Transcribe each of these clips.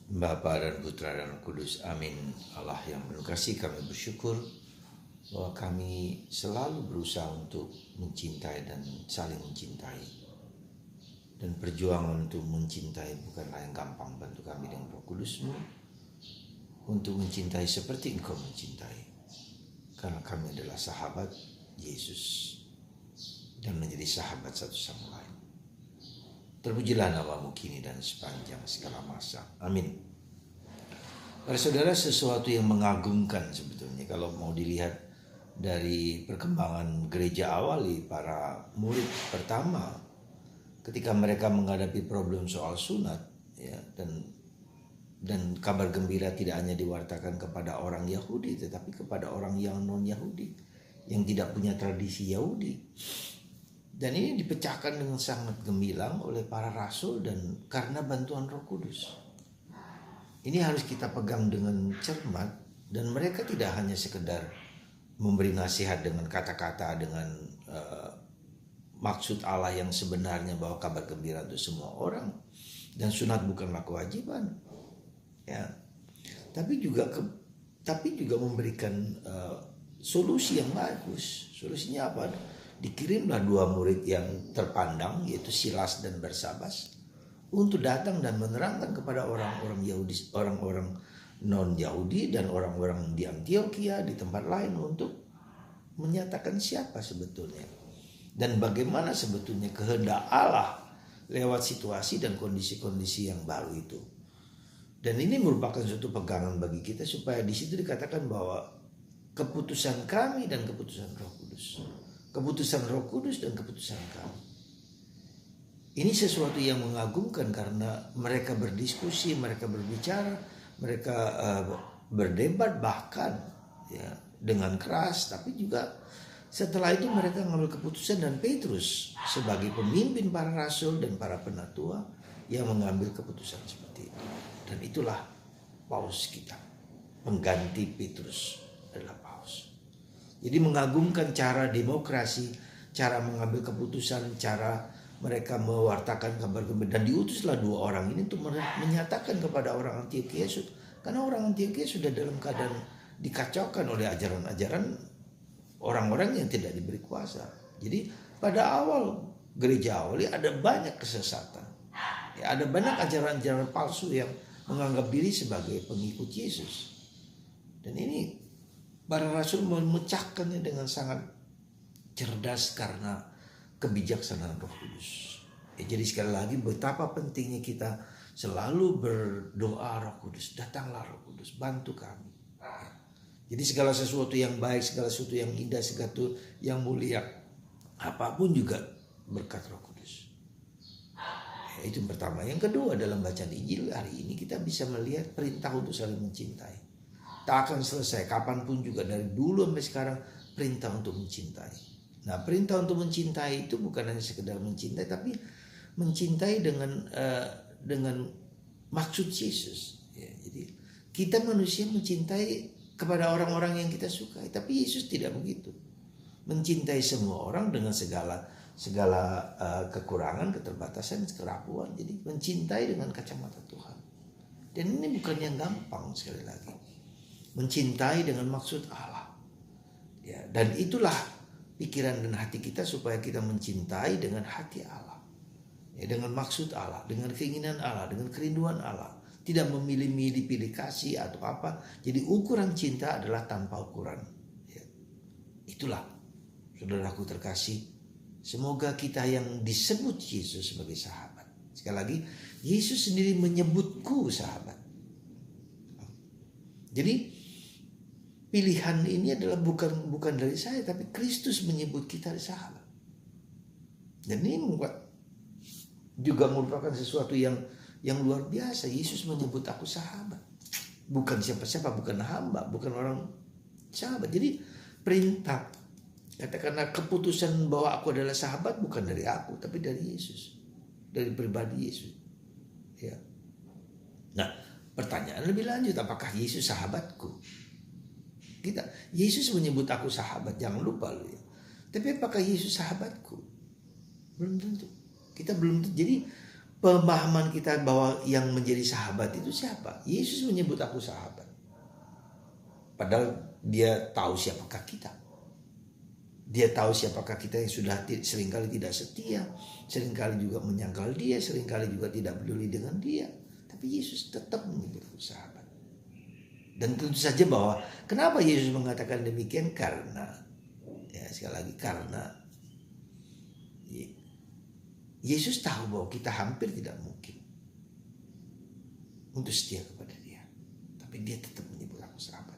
Bapa dan Putra dan Roh Kudus, amin. Allah yang penuh kasih, kami bersyukur bahwa kami selalu berusaha untuk mencintai dan saling mencintai. Dan perjuangan untuk mencintai bukanlah yang gampang. Bantu kami dengan Roh Kudus-Mu untuk mencintai seperti Engkau mencintai. Karena kami adalah sahabat Yesus dan menjadi sahabat satu sama lain. Terpujilah nama-Mu kini dan sepanjang segala masa. Amin. Para saudara, sesuatu yang mengagumkan sebetulnya kalau mau dilihat dari perkembangan gereja awali para murid pertama ketika mereka menghadapi problem soal sunat, ya, dan kabar gembira tidak hanya diwartakan kepada orang Yahudi tetapi kepada orang yang non Yahudi yang tidak punya tradisi Yahudi. Dan ini dipecahkan dengan sangat gemilang oleh para rasul dan karena bantuan Roh Kudus. Ini harus kita pegang dengan cermat, dan mereka tidak hanya sekedar memberi nasihat dengan kata-kata dengan maksud Allah yang sebenarnya bahwa kabar gembira untuk semua orang dan sunat bukanlah kewajiban, ya. Tapi juga memberikan solusi yang bagus. Solusinya apa? Dikirimlah dua murid yang terpandang, yaitu Silas dan Barsabas, untuk datang dan menerangkan kepada orang-orang Yahudi, orang-orang non-Yahudi dan orang-orang di Antioquia, di tempat lain, untuk menyatakan siapa sebetulnya dan bagaimana sebetulnya kehendak Allah lewat situasi dan kondisi-kondisi yang baru itu. Dan ini merupakan suatu pegangan bagi kita supaya di situ dikatakan bahwa keputusan kami dan keputusan Roh Kudus, keputusan Roh Kudus dan keputusan kami. Ini sesuatu yang mengagumkan karena mereka berdiskusi, mereka berbicara, mereka berdebat bahkan, ya, dengan keras. Tapi juga setelah itu mereka mengambil keputusan, dan Petrus sebagai pemimpin para rasul dan para penatua yang mengambil keputusan seperti itu. Dan itulah Paus kita, pengganti Petrus adalah Paus. Jadi mengagumkan cara demokrasi, cara mengambil keputusan, cara mereka mewartakan kabar gembira, dan diutuslah dua orang ini untuk menyatakan kepada orang Antioquia, karena orang Antioquia sudah dalam keadaan dikacaukan oleh ajaran-ajaran orang-orang yang tidak diberi kuasa. Jadi pada awal gereja awali ada banyak kesesatan, ya, ada banyak ajaran-ajaran palsu yang menganggap diri sebagai pengikut Yesus. Dan ini para rasul memecahkannya dengan sangat cerdas karena kebijaksanaan Roh Kudus. Ya, jadi sekali lagi betapa pentingnya kita selalu berdoa, Roh Kudus, datanglah Roh Kudus, bantu kami. Ya. Jadi segala sesuatu yang baik, segala sesuatu yang indah, segala sesuatu yang mulia, apapun juga berkat Roh Kudus. Ya, itu yang pertama. Yang kedua, dalam bacaan Injil hari ini kita bisa melihat perintah untuk saling mencintai. Tak akan selesai kapanpun juga, dari dulu sampai sekarang, perintah untuk mencintai. Nah, perintah untuk mencintai itu bukan hanya sekedar mencintai, tapi mencintai dengan maksud Yesus. Ya, jadi kita manusia mencintai kepada orang-orang yang kita sukai, tapi Yesus tidak begitu. Mencintai semua orang dengan segala kekurangan, keterbatasan, kerapuan. Jadi mencintai dengan kacamata Tuhan. Dan ini bukan yang gampang, sekali lagi. Mencintai dengan maksud Allah. Ya, dan itulah pikiran dan hati kita supaya kita mencintai dengan hati Allah, ya, dengan maksud Allah, dengan keinginan Allah, dengan kerinduan Allah, tidak memilih-milih pilih kasih atau apa. Jadi ukuran cinta adalah tanpa ukuran, ya. Itulah, saudaraku terkasih, semoga kita yang disebut Yesus sebagai sahabat, sekali lagi Yesus sendiri menyebutku sahabat. Jadi pilihan ini adalah bukan dari saya, tapi Kristus menyebut kita sahabat. Dan ini juga merupakan sesuatu yang luar biasa. Yesus menyebut aku sahabat, bukan siapa-siapa, bukan hamba, bukan orang, sahabat. Jadi perintah, katakanlah keputusan bahwa aku adalah sahabat bukan dari aku, tapi dari Yesus, dari pribadi Yesus. Ya. Nah, pertanyaan lebih lanjut, apakah Yesus sahabatku? Yesus menyebut aku sahabat, jangan lupa lu ya. Tapi apakah Yesus sahabatku? Belum tentu. Kita belum tentu. Jadi pemahaman kita bahwa yang menjadi sahabat itu siapa? Yesus menyebut aku sahabat. Padahal dia tahu siapakah kita. Dia tahu siapakah kita yang sudah seringkali tidak setia, seringkali juga menyangkal dia, seringkali juga tidak peduli dengan dia. Tapi Yesus tetap menyebut aku sahabat. Dan tentu saja bahwa kenapa Yesus mengatakan demikian? Karena, ya sekali lagi, karena Yesus tahu bahwa kita hampir tidak mungkin untuk setia kepada dia. Tapi dia tetap menyebut aku sahabat.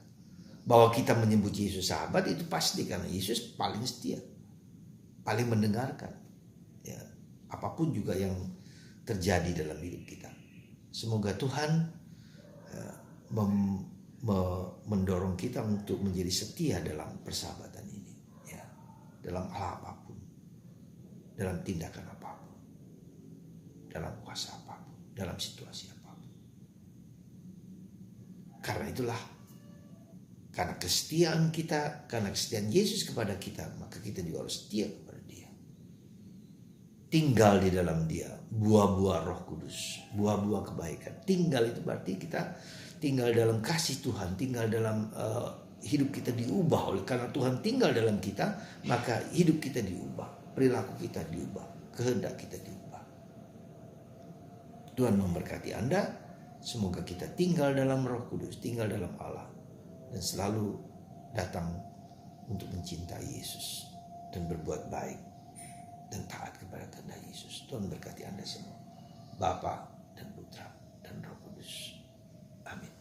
Bahwa kita menyebut Yesus sahabat itu pasti karena Yesus paling setia, paling mendengarkan, ya, apapun juga yang terjadi dalam hidup kita. Semoga Tuhan mendorong kita untuk menjadi setia dalam persahabatan ini, ya, dalam hal apapun, dalam tindakan apapun, dalam kuasa apapun, dalam situasi apapun. Karena itulah, karena kesetiaan kita, karena kesetiaan Yesus kepada kita, maka kita juga harus setia kepada dia. Tinggal di dalam dia, buah-buah Roh Kudus, buah-buah kebaikan. Tinggal itu berarti kita tinggal dalam kasih Tuhan, tinggal dalam hidup kita diubah. Oleh karena Tuhan tinggal dalam kita, maka hidup kita diubah, perilaku kita diubah, kehendak kita diubah. Tuhan memberkati Anda, semoga kita tinggal dalam Roh Kudus, tinggal dalam Allah, dan selalu datang untuk mencintai Yesus dan berbuat baik dan taat kepada kehendak Yesus. Tuhan berkati Anda semua, Bapa dan Putra dan Roh Kudus. Amin.